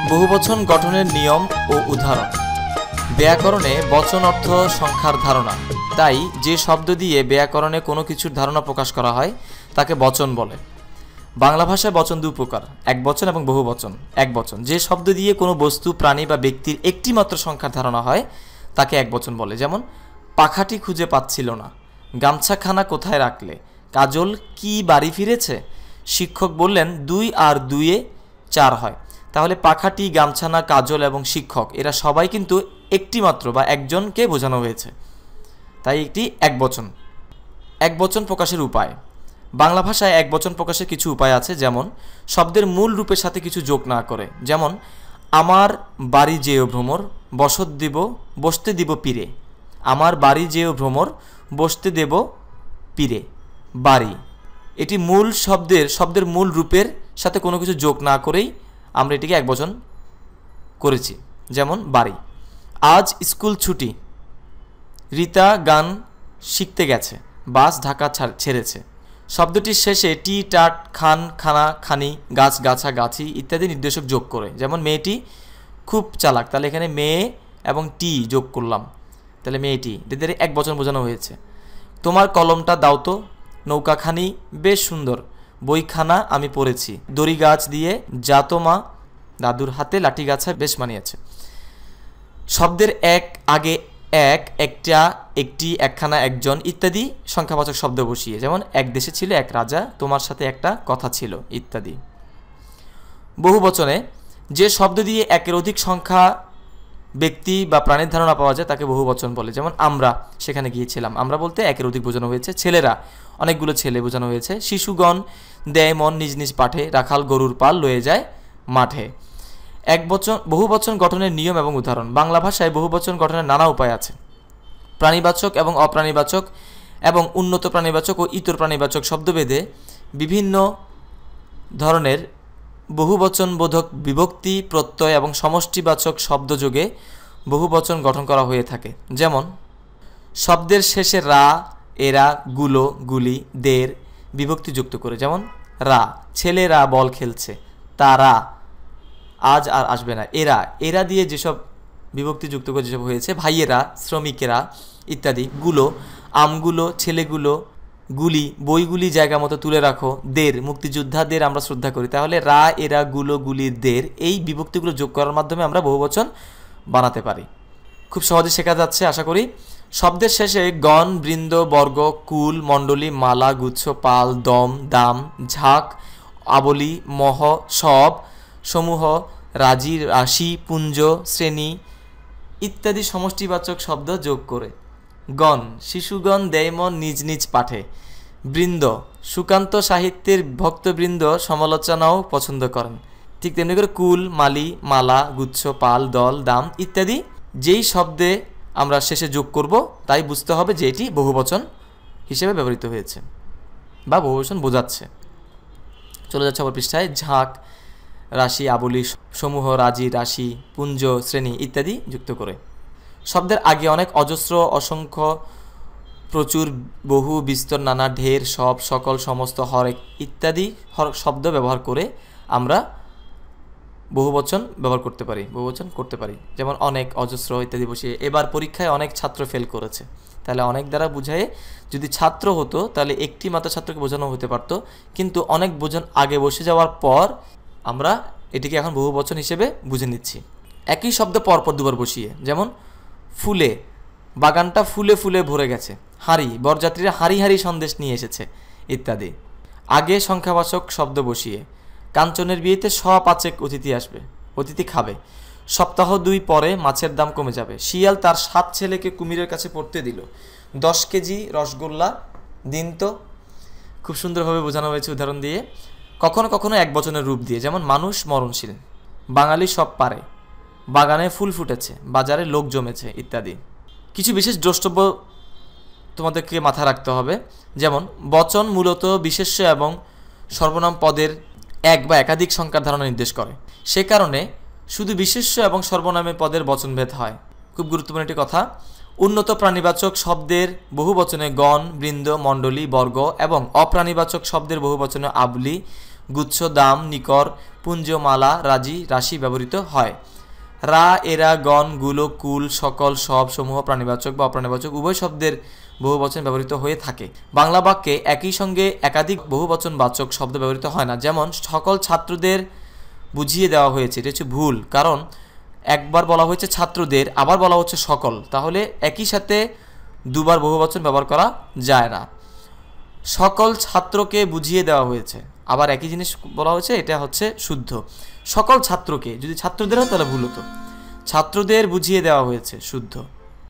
বহুবচন গঠনের নিয়ম ও উদাহরণ। ব্যাকরণে বচন অর্থ সংখ্যার ধারণা, তাই যে শব্দ দিয়ে ব্যাকরণে কোনো কিছুর ধারণা প্রকাশ করা হয় তাকে বচন বলে। বাংলা ভাষায় বচন দুই প্রকার, একবচন এবং বহুবচন। একবচন যে শব্দ দিয়ে কোনো বস্তু, প্রাণী বা ব্যক্তির একটি মাত্র সংখ্যার ধারণা হয় তাকে একবচন বলে। যেমন পাখাটি খুঁজে পাচ্ছিল না, গামছাখানা কোথায় রাখলে, কাজল কি বাড়ি ফিরেছে। শিক্ষক বললেন 2 আর 2 4 হয়। তাহলে পাখাটি, গামছানা, কাজল এবং শিক্ষক এরা সবাই কিন্তু একটি মাত্র বা একজনকে বোঝানো হয়েছে, তাই একটি একবচন। একবচন প্রকাশের উপায়। বাংলা ভাষায় একবচন প্রকাশের কিছু উপায় আছে, যেমন শব্দের মূল রূপের সাথে কিছু যোগ না করে। যেমন আমার বাড়ি যেও ভ্রমর, বসতে দিব পীরে। আমার বাড়ি যেও ভ্রমর, বসতে দেব পীরে। বাড়ি এটি মূল শব্দের মূল রূপের সাথে কোনো কিছু যোগ না করেই আমরা এটিকে একবচন করেছি। যেমন বাড়ি। আজ স্কুল ছুটি, রীতা গান শিখতে গেছে, বাস ঢাকা ছেড়েছে। শব্দটির শেষে টি, টাট, খান, খানা, খানি, গাছ, গাছা, গাছি ইত্যাদি নির্দেশক যোগ করে। যেমন মেয়েটি খুব চালাক, তাহলে এখানে মেয়ে এবং টি যোগ করলাম, তাহলে মেয়েটি, এদের একবচন বোঝানো হয়েছে। তোমার কলমটা দাও তো, নৌকাখানি বেশ সুন্দর, বইখানা আমি পড়েছি, দড়ি গাছ দিয়ে জাতমা, দাদুর হাতে লাঠি গাছা বেশ মানিয়েছে। শব্দের এক আগে এক, একটা, একটি, একখানা, একজন ইত্যাদি সংখ্যাবাচক শব্দ বসিয়ে। যেমন এক দেশে ছিল এক রাজা, তোমার সাথে একটা কথা ছিল ইত্যাদি। বহুবচনে যে শব্দ দিয়ে একের অধিক সংখ্যা, ব্যক্তি বা প্রাণীর ধারণা পাওয়া যায় তাকে বহুবচন বলে। যেমন আমরা সেখানে গিয়েছিলাম, আমরা বলতে একের অধিক বোঝানো হয়েছে। ছেলেরা, অনেকগুলো ছেলে বোঝানো হয়েছে। শিশুগণ দেয় মন নিজ নিজ পাঠে, রাখাল গরুর পাল লয়ে যায় মাঠে। বহুবচন গঠনের নিয়ম এবং উদাহরণ। বাংলা ভাষায় বহুবচন গঠনের নানা উপায় আছে। প্রাণীবাচক এবং অপ্রাণীবাচক এবং উন্নত প্রাণীবাচক ও ইতর প্রাণীবাচক শব্দভেদে বিভিন্ন ধরনের বহুবচনবোধক বিভক্তি, প্রত্যয় এবং সমষ্টিবাচক শব্দযোগে বহুবচন গঠন করা হয়ে থাকে। যেমন শব্দের শেষে রা, এরা, গুলো, গুলি, দের বিভক্তি যুক্ত করে। যেমন রা, ছেলেরা বল খেলছে, তারা আজ আর আসবে না। এরা দিয়ে যেসব বিভক্তি যুক্ত করে যেসব হয়েছে, ভাইয়েরা, শ্রমিকেরা ইত্যাদি। গুলো, আমগুলো, ছেলেগুলো, গুলি, বইগুলি জায়গা মতো তুলে রাখো, দের, মুক্তিযোদ্ধাদের আমরা শ্রদ্ধা করি। তাহলে রা, এরা, গুলো, গুলি, দের এই বিভক্তিগুলো যোগ করার মাধ্যমে আমরা বহুবচন বানাতে পারি। খুব সহজে শেখা যাচ্ছে আশা করি। শব্দের শেষে গণ, বৃন্দ, বর্গ, কুল, মণ্ডলী, মালা, গুচ্ছ, পাল, দম, দাম, ঝাঁক, আবলি, মহ, সব, সমূহ, রাজি, রাশি, পুঞ্জ, শ্রেণী ইত্যাদি সমষ্টিবাচক শব্দ যোগ করে। গণ, শিশুগণ দেয় মন নিজ নিজ পাঠে। বৃন্দ, সুকান্ত সাহিত্যের ভক্তবৃন্দ সমালোচনাও পছন্দ করেন। ঠিক তেমনি করে কুল, মালি, মালা, গুচ্ছ, পাল, দল, দাম ইত্যাদি যেই শব্দে আমরা শেষে যোগ করব তাই বুঝতে হবে যে এটি বহুবচন হিসেবে ব্যবহৃত হয়েছে বা বহুবচন বোঝাচ্ছে। চলে যাচ্ছে আবার পৃষ্ঠায়। ঝাঁক, রাশি, আবলি, সমূহ, রাজি, রাশি, পুঞ্জ, শ্রেণী ইত্যাদি যুক্ত করে। শব্দের আগে অনেক, অজস্র, অসংখ্য, প্রচুর, বহু, বিস্তর, নানা, ঢের, সব, সকল, সমস্ত, হরেক ইত্যাদি শব্দ ব্যবহার করে আমরা বহুবচন করতে পারি। যেমন অনেক, অজস্র ইত্যাদি বসিয়ে। এবার পরীক্ষায় অনেক ছাত্র ফেল করেছে, তাহলে অনেক দ্বারা বুঝায় যদি ছাত্র হতো তাহলে একটি মাত্র ছাত্রকে বোঝানো হতে পারতো, কিন্তু অনেক বোঝান আগে বসে যাওয়ার পর আমরা এটিকে এখন বহুবচন হিসেবে বুঝে নিচ্ছি। একই শব্দ পরপর দুবার বসিয়ে। যেমন ফুলে, বাগানটা ফুলে ফুলে ভরে গেছে। হাঁড়ি, বরযাত্রীরা হাঁড়ি হাঁড়ি সন্দেশ নিয়ে এসেছে ইত্যাদি। আগে সংখ্যাবাচক শব্দ বসিয়ে। কাঞ্চনের বিয়েতে 105 অতিথি আসবে, অতিথি খাবে। সপ্তাহ 2 পরে মাছের দাম কমে যাবে। শিয়াল তার 7 ছেলেকে কুমিরের কাছে পড়তে দিল, 10 কেজি রসগোল্লা দিন তো। খুব সুন্দরভাবে বোঝানো হয়েছে উদাহরণ দিয়ে। কখনো কখনো একবচনের রূপ দিয়ে। যেমন মানুষ মরণশীল, বাঙালি সব পারে, বাগানে ফুল ফুটেছে, বাজারে লোক জমেছে ইত্যাদি। কিছু বিশেষ দ্রষ্টব্য তোমাদেরকে মাথায় রাখতে হবে। যেমন বচন মূলত বিশেষ্য এবং সর্বনাম পদের এক বা একাধিক সংখ্যার ধারণা নির্দেশ করে, সে কারণে শুধু বিশেষ্য এবং সর্বনামে পদের বচনভেদ হয়। খুব গুরুত্বপূর্ণ একটি কথা। উন্নত প্রাণীবাচক শব্দের বহুবচনে গণ, বৃন্দ, মণ্ডলী, বর্গ এবং অপ্রাণীবাচক শব্দের বহুবচনে আবলি, গুচ্ছ, দাম, নিকর, পুঞ্জ, মালা, রাজি, রাশি ব্যবহৃত হয়। রা, এরা, গণ, গুলো, কুল, সকল, সব, সমূহ, প্রাণীবাচক বা অপ্রাণীবাচক উভয় শব্দের বহুবচন ব্যবহৃত হয়ে থাকে। বাংলা বাক্যে একই সঙ্গে একাধিক বহুবচন বাচক শব্দ ব্যবহৃত হয় না। যেমন সকল ছাত্রদের বুঝিয়ে দেওয়া হয়েছে, এটা হচ্ছে ভুল, কারণ একবার বলা হয়েছে ছাত্রদের, আবার বলা হচ্ছে সকল, তাহলে একই সাথে দুবার বহুবচন ব্যবহার করা যায় না। সকল ছাত্রকে বুঝিয়ে দেওয়া হয়েছে, আবার একই জিনিস বলা হয়েছে, এটা হচ্ছে শুদ্ধ। সকল ছাত্রকে, যদি ছাত্রদের হয় তাহলে ভুল হতো। ছাত্রদের বুঝিয়ে দেওয়া হয়েছে, শুদ্ধ।